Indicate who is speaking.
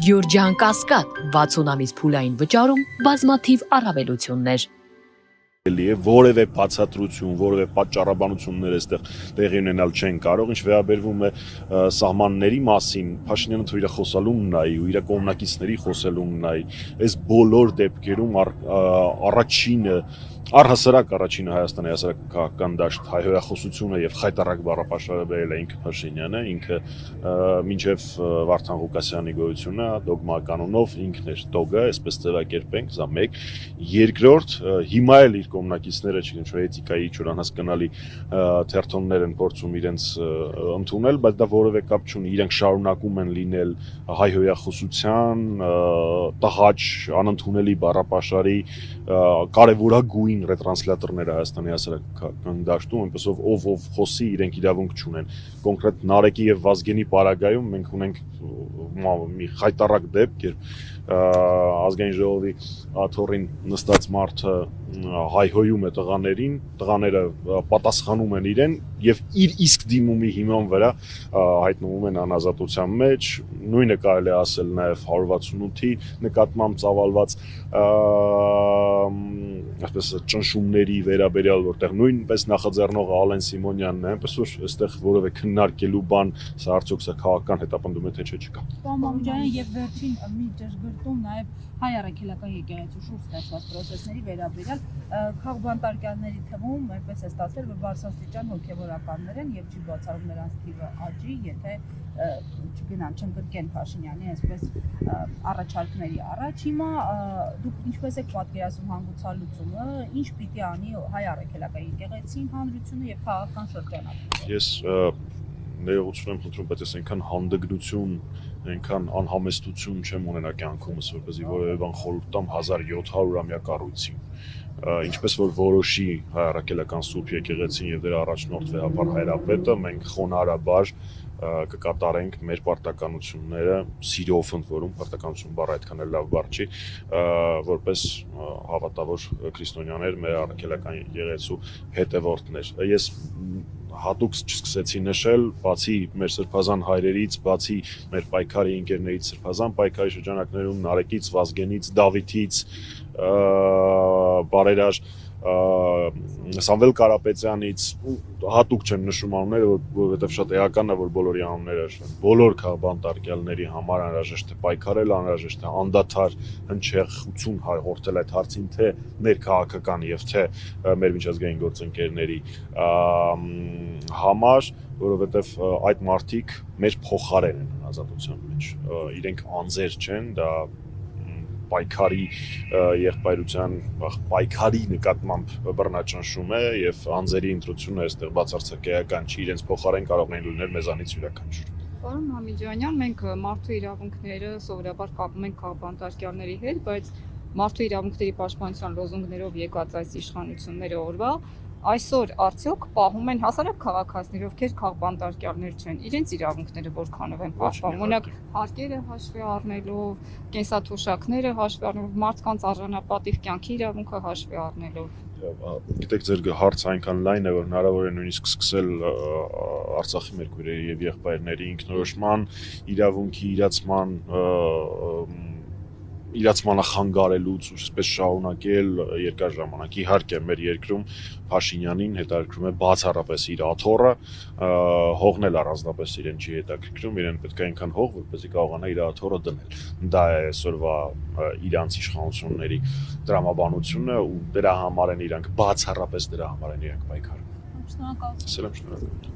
Speaker 1: Գյուրջան Կասկադ 60 ամիս փուլային վճարում բազմաթիվ առավելություններ։
Speaker 2: Որևէ բացատրություն, որևէ պատճառաբանություններ այստեղ տեղի ունենալ չեն կարող, ինչ վերաբերվում է սահմանների մասին, Փաշինյանը թույլ է խոսալու նայի ու իր կողմնակիցների խոսելու նայի, այս բոլոր դեպքերում առաջինը առհասարակ առաջինը Հայաստանի հասարակական դաշտ հայհոյախոսությունը եւ խայտառակ բառապաշարը բերել է ինքը Փաշինյանը, ինքը մինչեւ Վարդան Ղուկասյանի գոյությունը դոգմա կանոնով ինքն էր դոգը, այսպես ձևակերպենք, սա մեկ, երկրորդ հիմա էլ իր կողմնակիցները ինչ-որ էթիկայի ինչ-որ անհասկանալի թերթոններ են փորձում իրենց ընդունել, բայց դա որևէ կապ չունի, իրենք շարունակում են լինել հայհոյախոսության, տհաճ, անընդունելի բառապաշարի կարևորագույն ռետրանսլյատորները Հայաստանի հասարակական դաշտում, այնպես ով խոսի, իրենք իրավունք չունեն։ Կոնկրետ Նարեկի եւ Վազգենի պարագայում մենք ունենք մի խայտառակ դեպք, երբ ազգային ժողովի աթոռին նստած մարդը հայհոյում է տղաներին, տղաները պատասխանում են իրեն եւ իր իսկ դիմումի հիման վրա հայտնվում են անազատության մեջ, նույնը կարելի է ասել նաեւ 168-ի նկատմամբ ծավալված այսպես ճնշումների վերաբերյալ, որտեղ նույնպես նախաձեռնողը Ալեն Սիմոնյանն է, այնպես որ այստեղ որևէ քննարկելու բան, սա արդյոք սա քաղաքական հետապնդում է թե չէ չկա։
Speaker 3: Պարոն Մամուջյան, եւ վերջին մի ճշգրտում նաեւ հայ առաքելական եկեղեցու շուրջ ստեղծված process-ների վերաբերյալ քաղբանտարկյալների թվում այնպես է ստացվել, որ բարձրաստիճան հոգեվորականներ են եւ չի բացառում նրանց թիվը աճի, եթե չգնան չընկրկեն Փաշինյանի այսպես առաջարկների առաջ։ Հիմա դուք ինչպես եք պատկերացնում հանգուցալուծումը, ինչ պիտի անի հայ առաքելական եկեղեցին, հանրությունը եւ քաղաքական շրջանակը։
Speaker 2: Ես ներողություն եմ խնդրում, բայց ես այնքան հանդգնություն, այնքան անհամեստություն չեմ ունենա կյանքումս, որպեսզի որևէ բան խորհուրդ տամ 1700-ամյա կառույցին։ Ինչպես որ որոշի հայ առաքելական սուրբ եկեղեցին եւ դրա առաջնորդ վեհապար հայրապետը, մենք խոնարհաբար կկատարենք մեր պարտականությունները, սիրով ընդ որում, պարտականություն բառը այդքան էլ լավ բառ չի, որպես հավատավոր քրիստոնյաներ, մեր առաքելական եկեղեցու հետևորդներ։ Ես հատուկ չսկսեցի նշել, բացի մեր սրբազան հայրերից, բացի մեր պայքարի ընկերներից սրբազան պայքարի շրջանակներում Նարեկից, Վազգենից, Դավիթից, բարերար Սամվել Կարապետյանից հատուկ չեմ նշում անունները, որովհետև շատ էական է, որ բոլորի անունները հաշվեն։ Բոլոր քաղբանտարկյալների համար անհրաժեշտ է պայքարել, անհրաժեշտ է անդադար հնչեղություն հաղորդել այդ հարցին, թե ներքաղաքական եւ թե մեր միջազգային գործընկերների համար, որովհետև այդ մարդիկ մեր փոխարեն են ազատության մեջ։ Իրենք անձեր չեն, դա պայքարի եղբայրության պայքարի նկատմամբ բռնաճնշում է եւ անձերի ընտրությունը այստեղ բացարձակեական չի, իրենց փոխարեն կարող են լինել մեզանից յուրաքանչյուր։
Speaker 4: Պարոն Համիջանյան, մենք մարդու իրավունքները սովորաբար կապում ենք քաղբանտարկյալների հետ, բայց մարդու իրավունքների պաշտպանության լոզունգներով եկած այս իշխանությունները օրվա այսօր արդյոք պահում են հասարակ քաղաքացիներ, ովքեր քաղբանտարկյալներ չեն, իրենց իրավունքները որքանով են պաշտպանում, օրինակ հարկերը հաշվի առնելով, կենսաթոշակները հաշվի առնելով, մարդկանց արժանապատիվ կյանքի իրավունքը հաշվի առնելով։
Speaker 2: Գիտեք, ձեր հարցը այնքան լայն է, որ հնարավոր է նույնիսկ սկսել Արցախի մեր քույրերի եւ եղբայրների ինքնորոշման իրավունքի իրացմանը խանգարելուց ու այսպես շարունակել երկար ժամանակ։ Իհարկե մեր երկրում Փաշինյանին հետաքրքրում է բացառապես իր աթոռը, հողն էլ առանձնապես իրեն չի հետաքրքրում, իրեն պետք է այնքան հող, որպեսզի կարողանա իր աթոռը դնել։ Դա է այսօրվա իրանց իշխանությունների տրամաբանությունը ու դրա համար են իրանք բացառապես դրա համար են իրանք պայքարում։
Speaker 3: Շնորհակալություն։
Speaker 2: Շնորհակալ։